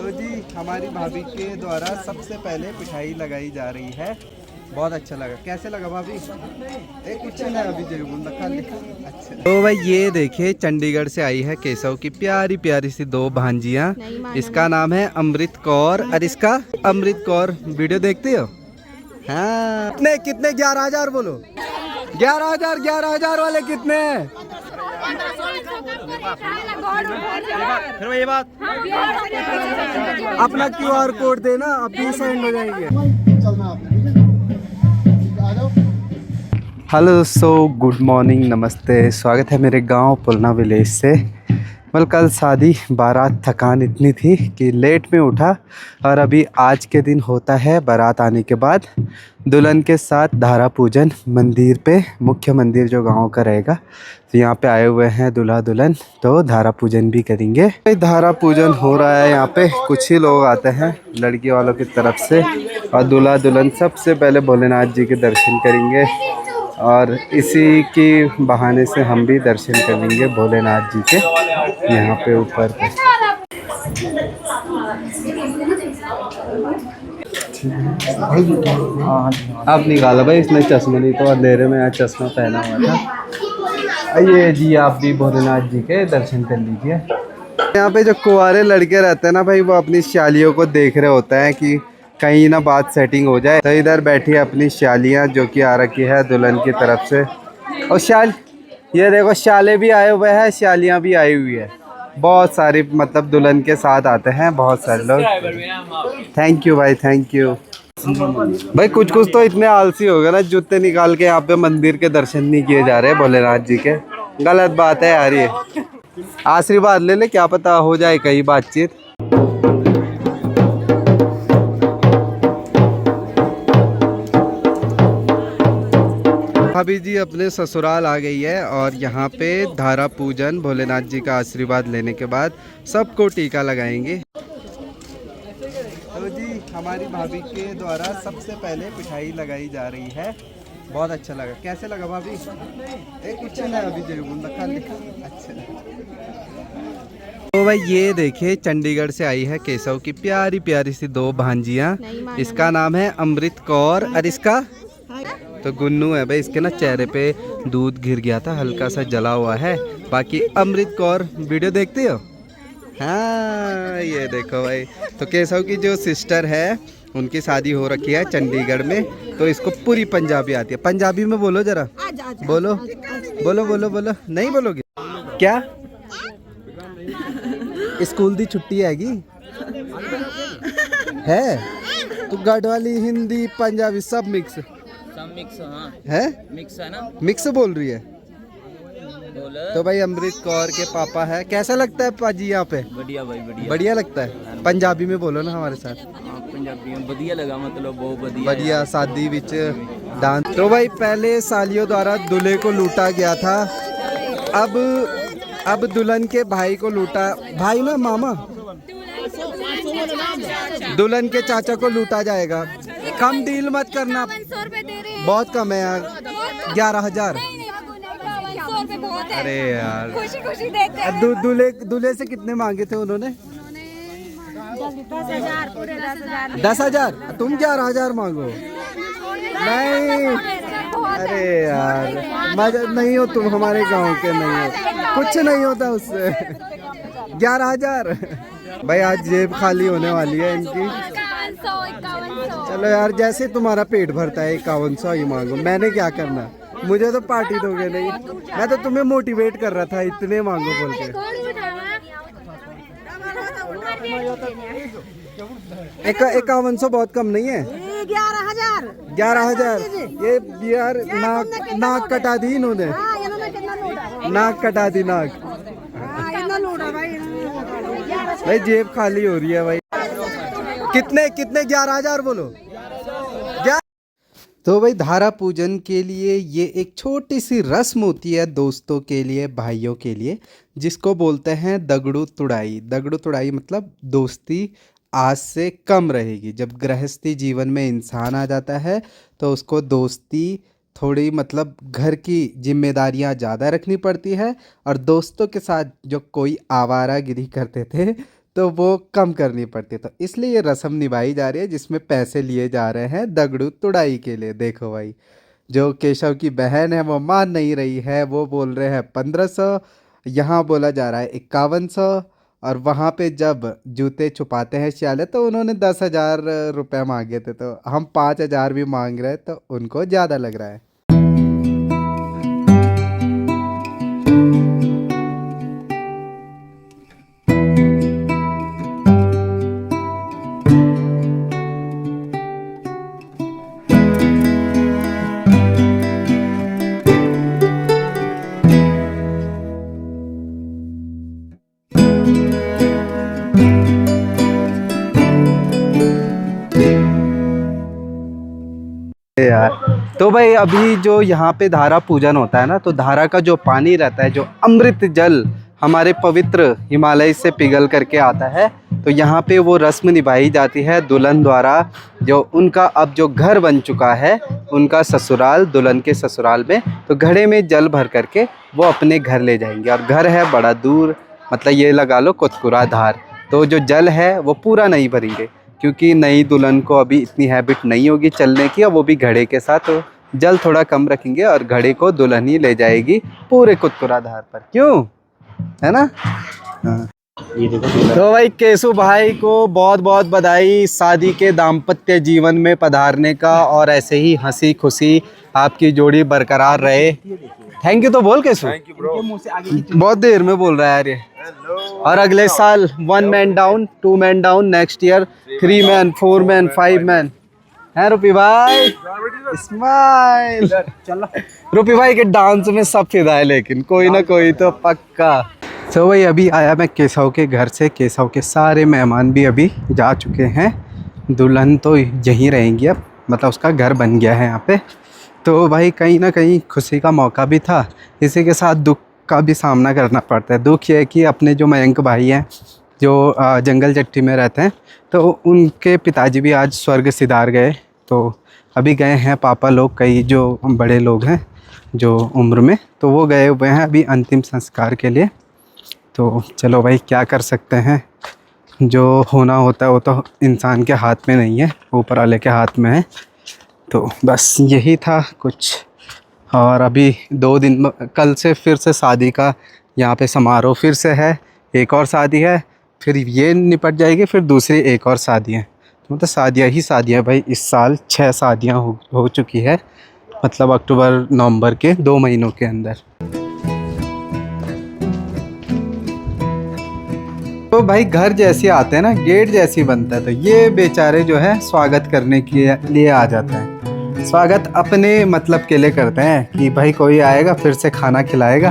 तो जी हमारी भाभी के द्वारा सबसे पहले मिठाई लगाई जा रही है। बहुत अच्छा लगा। कैसे लगा भाभी? एक कुछ नहीं अभी जरूर खाली। अच्छा तो भाई ये देखिए चंडीगढ़ से आई है केशव की प्यारी प्यारी सी दो भांजियाँ। इसका नाम है अमृत कौर और इसका अमृत कौर। वीडियो देखते हो? हाँ। कितने कितने 11,000 बोलो। 11,000 11,000 वाले कितने? फिर ये बात अपना QR कोड देना अभी सेंड हो जाएंगे। हेलो गुड मॉर्निंग, नमस्ते। स्वागत है मेरे गांव पुलना विलेज से। कल शादी बारात, थकान इतनी थी कि लेट में उठा और अभी आज के दिन होता है बारात आने के बाद दुल्हन के साथ धारा पूजन मंदिर पे, मुख्य मंदिर जो गांव का रहेगा। तो यहाँ पे आए हुए हैं दूल्हा दुल्हन, तो धारा पूजन भी करेंगे। धारा पूजन हो रहा है यहाँ पे। कुछ ही लोग आते हैं लड़की वालों की तरफ से और दूल्हा दुल्हन सबसे पहले भोलेनाथ जी के दर्शन करेंगे और इसी की बहाने से हम भी दर्शन करेंगे भोलेनाथ जी के यहाँ पे ऊपर पे। अब निकाला भाई, इसने चश्मा नहीं तो अंधेरे में यहाँ चश्मा पहना हुआ था। ये जी आप भी भोलेनाथ जी के दर्शन कर लीजिए। यहाँ पे जो कुंवारे लड़के रहते हैं ना भाई, वो अपनी शालियों को देख रहे होते हैं कि कहीं ना बात सेटिंग हो जाए। तो इधर बैठी है अपनी शालियाँ जो कि आ रखी है दुल्हन की तरफ से। और शाल ये देखो, शाले भी आए हुए हैं, शालियाँ भी आई हुई है। बहुत सारी, मतलब दुल्हन के साथ आते हैं बहुत सारे लोग। थैंक यू भाई, थैंक यू भाई। कुछ कुछ तो इतने आलसी हो गए ना, जूते निकाल के यहाँ पे मंदिर के दर्शन नहीं किए जा रहे भोलेनाथ जी के। गलत बात है यार ये। आशीर्वाद ले ले, क्या पता हो जाए कहीं बातचीत। भाभी जी अपने ससुराल आ गई है और यहाँ पे धारा पूजन भोलेनाथ जी का आशीर्वाद लेने के बाद सबको टीका लगाएंगे। तो जी हमारी भाभी के द्वारा सबसे पहले मिठाई लगाई जा रही है। बहुत अच्छा लगा। कैसे लगा भाभी? एक कुछ नहीं अभी जरूर खाली। अच्छा तो भाई ये देखिए चंडीगढ़ से आई है केशव की प्यारी प्यारी सी दो भांजियाँ। इसका नाम है अमृत कौर और इसका तो गुन्नू है भाई। इसके ना चेहरे पे दूध गिर गया था, हल्का सा जला हुआ है। बाकी अमृत कौर। वीडियो देखते हो? हाँ ये देखो भाई। तो केशव की जो सिस्टर है उनकी शादी हो रखी है चंडीगढ़ में, तो इसको पूरी पंजाबी आती है। पंजाबी में बोलो जरा। बोलो बोलो बोलो बोलो। नहीं बोलोगे क्या? स्कूल दी छुट्टी हैगी है तो गढ़वाली, हिंदी, पंजाबी सब मिक्स हाँ। है। मिक्स है ना? मिक्स बोल रही है। तो भाई अमृत कौर के पापा है। कैसा लगता है पाजी यहाँ पे? बढ़िया भाई, बढ़िया बढ़िया लगता है। पंजाबी में बोलो ना हमारे साथ। पंजाबी में बढ़िया लगा, मतलब बहुत बढ़िया। बढ़िया शादी विच डांस। तो भाई पहले सालियों द्वारा दूल्हे को लूटा गया था, अब दुल्हन के भाई को लूटा। भाई ना मामा, दुल्हन के चाचा को लूटा जाएगा। कम डील मत करना, बहुत कम है यार। 11,000। अरे यार दूल्हे से कितने मांगे थे उन्होंने? 10,000। तुम 11,000 मांगो। नहीं अरे यार मजा नहीं हो, तुम हमारे गांव के नहीं हो, कुछ नहीं होता उससे। 11,000 भाई। आज जेब खाली होने वाली है इनकी। चलो यार, जैसे तुम्हारा पेट भरता है 5100 ही मांगो। मैंने क्या करना, मुझे तो पार्टी दोगे नहीं। मैं तो तुम्हें मोटिवेट कर रहा था, इतने मांगो बोल के। 5100 बहुत कम नहीं है। 11,000 ये यार नाक कटा दी इन्होंने। नाक कटा दी, नाक। भाई जेब खाली हो रही है भाई। कितने कितने 11,000 बोलो। तो भाई धारा पूजन के लिए ये एक छोटी सी रस्म होती है दोस्तों के लिए, भाइयों के लिए, जिसको बोलते हैं दगड़ू तुड़ाई। दगड़ू तुड़ाई मतलब दोस्ती आज से कम रहेगी। जब गृहस्थी जीवन में इंसान आ जाता है तो उसको दोस्ती थोड़ी, मतलब घर की जिम्मेदारियां ज़्यादा रखनी पड़ती है। और दोस्तों के साथ जो कोई आवारागिरी करते थे तो वो कम करनी पड़ती है। तो इसलिए ये रस्म निभाई जा रही है जिसमें पैसे लिए जा रहे हैं दगड़ू तुड़ाई के लिए। देखो भाई, जो केशव की बहन है वो मान नहीं रही है, वो बोल रहे हैं 1500, यहाँ बोला जा रहा है 5100, और वहाँ पे जब जूते छुपाते हैं श्याले तो उन्होंने 10,000 रुपये मांगे थे, तो हम 5,000 भी मांग रहे हैं तो उनको ज़्यादा लग रहा है। यार तो भाई अभी जो यहाँ पे धारा पूजन होता है ना, तो धारा का जो पानी रहता है, जो अमृत जल हमारे पवित्र हिमालय से पिघल करके आता है, तो यहाँ पे वो रस्म निभाई जाती है दुल्हन द्वारा। जो उनका अब जो घर बन चुका है, उनका ससुराल, दुल्हन के ससुराल में, तो घड़े में जल भर करके वो अपने घर ले जाएंगे। और घर है बड़ा दूर, मतलब ये लगा लो कुतकुरा धार। तो जो जल है वो पूरा नहीं भरेंगे, क्योंकि नई दुल्हन को अभी इतनी हैबिट नहीं होगी चलने की, और वो भी घड़े के साथ, तो जल थोड़ा कम रखेंगे और घड़े को दुल्हन ही ले जाएगी पूरे कुतकुरा धार पर। क्यों, है ना? हाँ। तो भाई केशु भाई को बहुत बहुत बधाई शादी के दाम्पत्य जीवन में पधारने का, और ऐसे ही हंसी खुशी आपकी जोड़ी बरकरार रहे। थैंक यू तो बोल केशु, बहुत देर में बोल रहा है यार ये। और अगले साल 1 man down, 2 man down, next year 3 man, 4 man, 5 man. है रूपी भाई, स्माइल। रूपी भाई के डांस में सब फिदा है, लेकिन कोई ना कोई तो पक्का। तो भाई अभी आया मैं केशव के घर से, केशव के सारे मेहमान भी अभी जा चुके हैं। दुल्हन तो यहीं रहेंगी अब, मतलब उसका घर बन गया है यहाँ पे। तो भाई कहीं ना कहीं खुशी का मौका भी था, इसी के साथ दुख का भी सामना करना पड़ता है। दुख ये है कि अपने जो मयंक भाई हैं, जो जंगल चट्टी में रहते हैं, तो उनके पिताजी भी आज स्वर्ग सिधार गए। तो अभी गए हैं पापा लोग, कई जो बड़े लोग हैं जो उम्र में, तो वो गए हुए हैं अभी अंतिम संस्कार के लिए। तो चलो भाई क्या कर सकते हैं, जो होना होता है वो तो इंसान के हाथ में नहीं है, ऊपर वाले के हाथ में है। तो बस यही था कुछ। और अभी 2 दिन, कल से फिर से शादी का यहाँ पे समारोह फिर से है, एक और शादी है, फिर ये निपट जाएगी, फिर दूसरी एक और शादी है। तो मतलब शादियाँ ही शादियाँ भाई। इस साल 6 शादियाँ हो चुकी है, मतलब अक्टूबर नवंबर के 2 महीनों के अंदर। तो भाई घर जैसे आते हैं ना, गेट जैसी बनता है, तो ये बेचारे जो है स्वागत करने के लिए आ जाते हैं। स्वागत अपने मतलब के लिए करते हैं कि भाई कोई आएगा फिर से खाना खिलाएगा।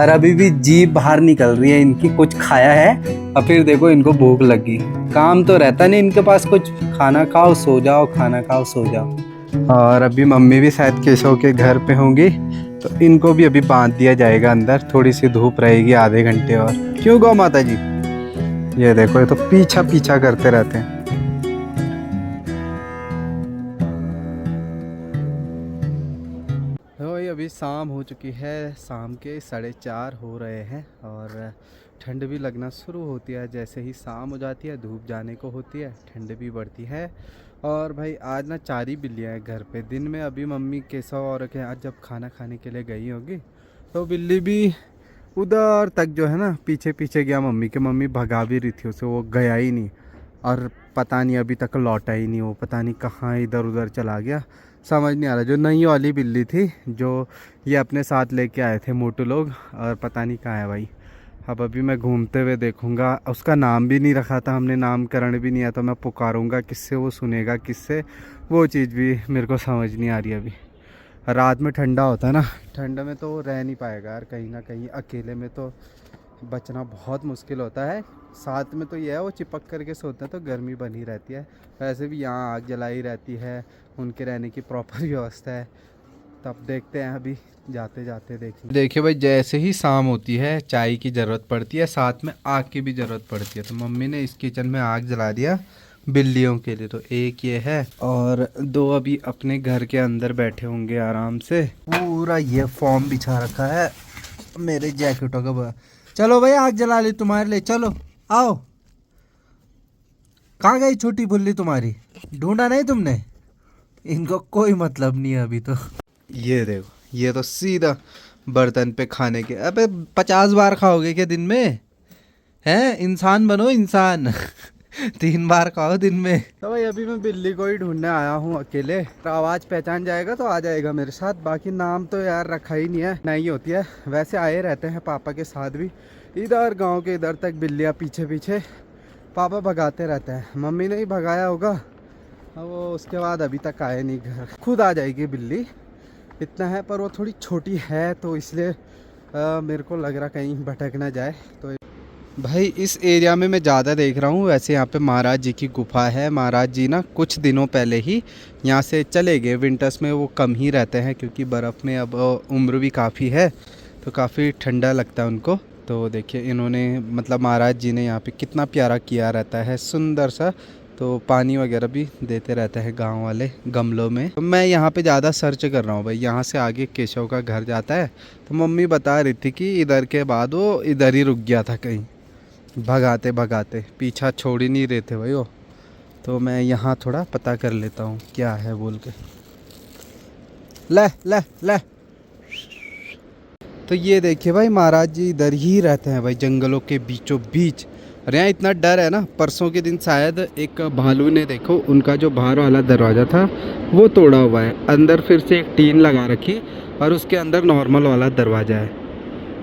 और अभी भी जीभ बाहर निकल रही है इनकी, कुछ खाया है और फिर देखो इनको भूख लगी। काम तो रहता नहीं इनके पास कुछ, खाना खाओ सो जाओ, खाना खाओ सो जाओ। और अभी मम्मी भी शायद केशव के घर पे होंगी, तो इनको भी अभी बांध दिया जाएगा अंदर, थोड़ी सी धूप रहेगी आधे घंटे और। क्यों गौ माता जी? ये देखो ये तो पीछा पीछा करते रहते हैं। तो अभी शाम हो चुकी है, शाम के 4:30 हो रहे हैं, और ठंड भी लगना शुरू होती है। जैसे ही शाम हो जाती है धूप जाने को होती है, ठंड भी बढ़ती है। और भाई आज ना 4 ही बिल्लियाँ हैं घर पे। दिन में अभी मम्मी केशव और के आज जब खाना खाने के लिए गई होगी, तो बिल्ली भी उधर तक जो है ना पीछे पीछे गया मम्मी के। मम्मी भगा भी रही थी उसे, वो गया ही नहीं, और पता नहीं अभी तक लौटा ही नहीं, वो पता नहीं कहाँ इधर उधर चला गया, समझ नहीं आ रहा। जो नई वाली बिल्ली थी जो ये अपने साथ लेके आए थे मोटू लोग, और पता नहीं कहाँ है भाई। अब अभी मैं घूमते हुए देखूंगा। उसका नाम भी नहीं रखा था हमने, नामकरण भी नहीं आया, तो मैं पुकारूंगा किससे, वो सुनेगा किससे, वो चीज़ भी मेरे को समझ नहीं आ रही अभी। रात में ठंडा होता है ना, ठंड में तो रह नहीं पाएगा यार, कहीं ना कहीं अकेले में तो बचना बहुत मुश्किल होता है। साथ में तो ये है वो चिपक करके सोते हैं तो गर्मी बनी रहती है। वैसे भी यहाँ आग जलाई रहती है, उनके रहने की प्रॉपर व्यवस्था है। तब देखते हैं, अभी जाते जाते देखेंगे। देखिए भाई जैसे ही शाम होती है चाय की ज़रूरत पड़ती है, साथ में आग की भी ज़रूरत पड़ती है। तो मम्मी ने इस किचन में आग जला दिया बिल्लियों के लिए। तो एक ये है, और 2 अभी अपने घर के अंदर बैठे होंगे आराम से। पूरा ये फॉर्म बिछा रखा है मेरे जैकेटों का। चलो भाई आग जला ली तुम्हारे लिए, चलो आओ। कहाँ गई छोटी बुल्ली तुम्हारी? ढूंढा नहीं तुमने? इनको कोई मतलब नहीं है अभी तो। ये देखो, ये तो सीधा बर्तन पे खाने के। अबे 50 बार खाओगे क्या दिन में? हैं, इंसान बनो इंसान। 3 बार खाओ दिन में। तो भाई अभी मैं बिल्ली को ही ढूंढने आया हूँ अकेले। आवाज पहचान जाएगा तो आ जाएगा मेरे साथ, बाकी नाम तो यार रखा ही नहीं है, नहीं होती है। वैसे आए रहते हैं पापा के साथ भी, इधर गांव के इधर तक बिल्लियाँ पीछे पीछे पापा भगाते रहते हैं। मम्मी ने ही भगाया होगा वो, उसके बाद अभी तक आए नहीं घर। खुद आ जाएगी बिल्ली, इतना है। पर वो थोड़ी छोटी है तो इसलिए मेरे को लग रहा कहीं भटक ना जाए। तो भाई इस एरिया में मैं ज़्यादा देख रहा हूँ। वैसे यहाँ पे महाराज जी की गुफा है। महाराज जी ना कुछ दिनों पहले ही यहाँ से चले गए। विंटर्स में वो कम ही रहते हैं क्योंकि बर्फ़ में अब उम्र भी काफ़ी है तो काफ़ी ठंडा लगता है उनको। तो देखिए इन्होंने मतलब महाराज जी ने यहाँ पे कितना प्यारा किया रहता है, सुंदर सा। तो पानी वगैरह भी देते रहते हैं गांव वाले गमलों में। तो मैं यहाँ पे ज़्यादा सर्च कर रहा हूँ भाई। यहाँ से आगे केशव का घर जाता है तो मम्मी बता रही थी कि इधर के बाद वो इधर ही रुक गया था कहीं, भगाते भगाते पीछा छोड़ ही नहीं रहे थे भाई वो। तो मैं यहाँ थोड़ा पता कर लेता हूँ क्या है बोल के। ले ले ले। तो ये देखिए भाई महाराज जी इधर ही रहते हैं भाई, जंगलों के बीचों बीच। और यहाँ इतना डर है ना, परसों के दिन शायद एक भालू ने देखो उनका जो बाहर वाला दरवाज़ा था वो तोड़ा हुआ है। अंदर फिर से एक टीन लगा रखी और उसके अंदर नॉर्मल वाला दरवाज़ा है।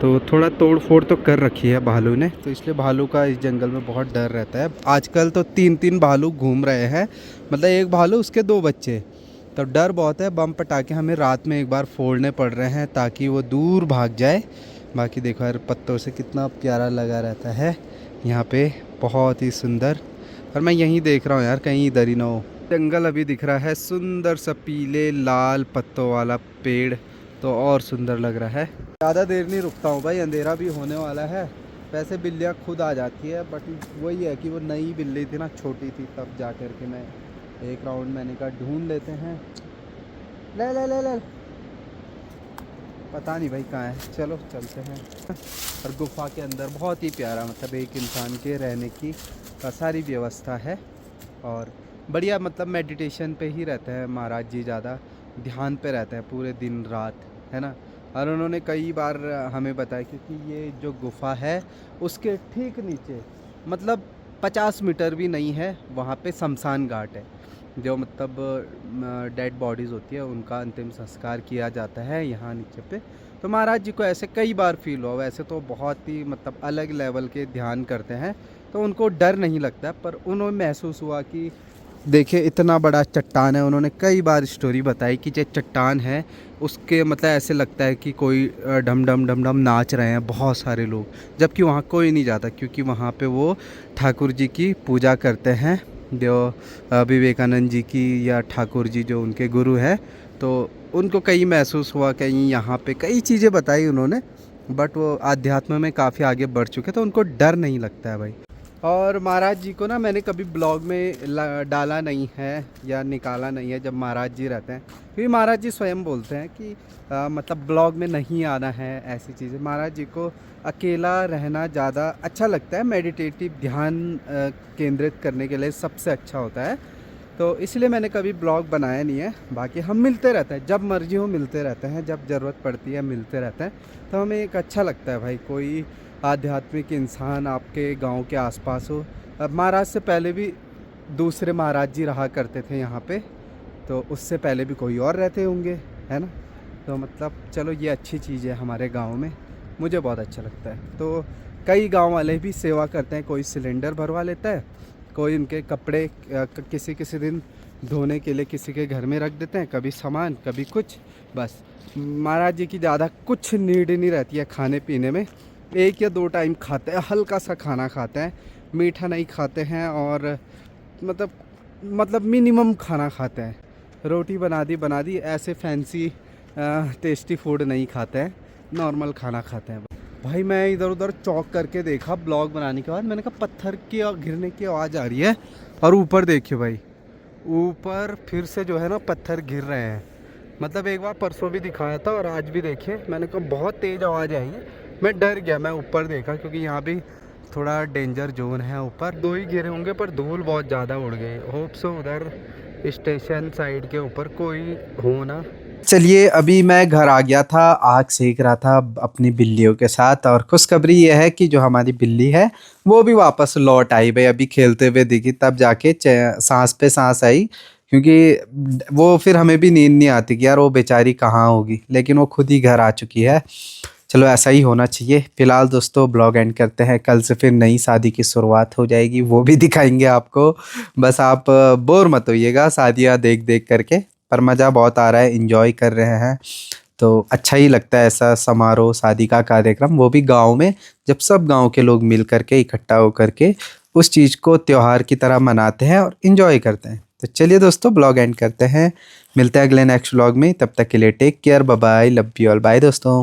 तो थोड़ा तोड़ फोड़ तो कर रखी है भालू ने, तो इसलिए भालू का इस जंगल में बहुत डर रहता है। आजकल तो 3-3 भालू घूम रहे हैं, मतलब एक भालू उसके 2 बच्चे। तो डर बहुत है। बम पटाखे हमें रात में एक बार फोड़ने पड़ रहे हैं ताकि वो दूर भाग जाए। बाकी देखो यार पत्तों से कितना प्यारा लगा रहता है यहाँ पे, बहुत ही सुंदर। और मैं यहीं देख रहा हूँ यार कहीं इधर ही ना हो। जंगल अभी दिख रहा है सुंदर सा, पीले लाल पत्तों वाला पेड़, तो और सुंदर लग रहा है। ज़्यादा देर नहीं रुकता हूँ भाई, अंधेरा भी होने वाला है। वैसे बिल्लियाँ खुद आ जाती है, बट वही है कि वो नई बिल्ली थी ना, छोटी थी, तब जा कर के मैं एक राउंड मैंने कहा ढूंढ लेते हैं। ले ले ले ले, पता नहीं भाई कहाँ है, चलो चलते हैं। और गुफा के अंदर बहुत ही प्यारा, मतलब एक इंसान के रहने की सारी व्यवस्था है और बढ़िया। मतलब मेडिटेशन पे ही रहते हैं महाराज जी, ज़्यादा ध्यान पे रहते हैं पूरे दिन रात, है ना। और उन्होंने कई बार हमें बताया क्योंकि ये जो गुफा है उसके ठीक नीचे मतलब 50 मीटर भी नहीं है, वहाँ पे शमशान घाट है, जो मतलब डेड बॉडीज़ होती है उनका अंतिम संस्कार किया जाता है यहाँ नीचे पे। तो महाराज जी को ऐसे कई बार फील हुआ। वैसे तो बहुत ही मतलब अलग लेवल के ध्यान करते हैं तो उनको डर नहीं लगता, पर उन्हें महसूस हुआ कि देखिए इतना बड़ा चट्टान है। उन्होंने कई बार स्टोरी बताई कि जो चट्टान है उसके मतलब ऐसे लगता है कि कोई डम डम डम डम नाच रहे हैं बहुत सारे लोग, जबकि वहाँ कोई नहीं जाता क्योंकि वहाँ पे वो ठाकुर जी की पूजा करते हैं, जो विवेकानंद जी की या ठाकुर जी जो उनके गुरु हैं। तो उनको कहीं महसूस हुआ, कहीं यहाँ पे कई चीज़ें बताई उन्होंने, बट वो आध्यात्म में काफ़ी आगे बढ़ चुके तो उनको डर नहीं लगता है भाई। और महाराज जी को ना मैंने कभी ब्लॉग में डाला नहीं है या निकाला नहीं है जब महाराज जी रहते हैं, क्योंकि महाराज जी स्वयं बोलते हैं कि मतलब ब्लॉग में नहीं आना है ऐसी चीज़ें। महाराज जी को अकेला रहना ज़्यादा अच्छा लगता है, मेडिटेटिव ध्यान केंद्रित करने के लिए सबसे अच्छा होता है। तो इसलिए मैंने कभी ब्लॉग बनाया नहीं है। बाकी हम मिलते रहते हैं, जब मर्जी हो मिलते रहते हैं, जब ज़रूरत पड़ती है मिलते रहते हैं। तो हमें एक अच्छा लगता है भाई, कोई आध्यात्मिक इंसान आपके गांव के आसपास हो। अब महाराज से पहले भी दूसरे महाराज जी रहा करते थे यहाँ पे, तो उससे पहले भी कोई और रहते होंगे, है ना। तो मतलब चलो ये अच्छी चीज़ है हमारे गांव में, मुझे बहुत अच्छा लगता है। तो कई गांव वाले भी सेवा करते हैं, कोई सिलेंडर भरवा लेता है, कोई उनके कपड़े किसी किसी दिन धोने के लिए किसी के घर में रख देते हैं, कभी सामान कभी कुछ। बस महाराज जी की ज़्यादा कुछ नीड नहीं रहती है खाने पीने में। 1 या 2 टाइम खाते हैं, हल्का सा खाना खाते हैं, मीठा नहीं खाते हैं और मतलब मिनिमम खाना खाते हैं। रोटी बना दी ऐसे फैंसी टेस्टी फूड नहीं खाते हैं, नॉर्मल खाना खाते हैं भाई। मैं इधर उधर चौक करके देखा ब्लॉग बनाने के बाद, मैंने कहा पत्थर की गिरने की आवाज़ आ रही है। और ऊपर देखिए भाई, ऊपर फिर से जो है ना पत्थर गिर रहे हैं। मतलब एक बार परसों भी दिखाया था और आज भी देखिए, मैंने कहा बहुत तेज़ आवाज़ आई है। मैं डर गया, मैं ऊपर देखा क्योंकि यहाँ भी थोड़ा डेंजर जोन है ऊपर, 2 ही गिरे होंगे पर धूल बहुत ज़्यादा उड़ गई। होप सो उधर स्टेशन साइड के ऊपर कोई हो ना। चलिए अभी मैं घर आ गया था, आग सेक रहा था अपनी बिल्लियों के साथ, और खुशखबरी ये है कि जो हमारी बिल्ली है वो भी वापस लौट आई भाई। अभी खेलते हुए दिखी तब जाके सांस पे सांस आई, क्योंकि वो फिर हमें भी नींद नहीं आती कि यार वो बेचारी कहाँ होगी, लेकिन वो खुद ही घर आ चुकी है। चलो ऐसा ही होना चाहिए। फिलहाल दोस्तों ब्लॉग एंड करते हैं, कल से फिर नई शादी की शुरुआत हो जाएगी, वो भी दिखाएंगे आपको। बस आप बोर मत होइएगा शादियाँ देख देख करके, पर मज़ा बहुत आ रहा है, इंजॉय कर रहे हैं। तो अच्छा ही लगता है ऐसा समारोह, शादी का कार्यक्रम, वो भी गांव में, जब सब गांव के लोग मिल करके इकट्ठा होकर के उस चीज़ को त्योहार की तरह मनाते हैं और इन्जॉय करते हैं। तो चलिए दोस्तों ब्लॉग एंड करते हैं, मिलते हैं अगले नेक्स्ट व्लॉग में। तब तक के लिए take care, bye bye, love you all, bye दोस्तों।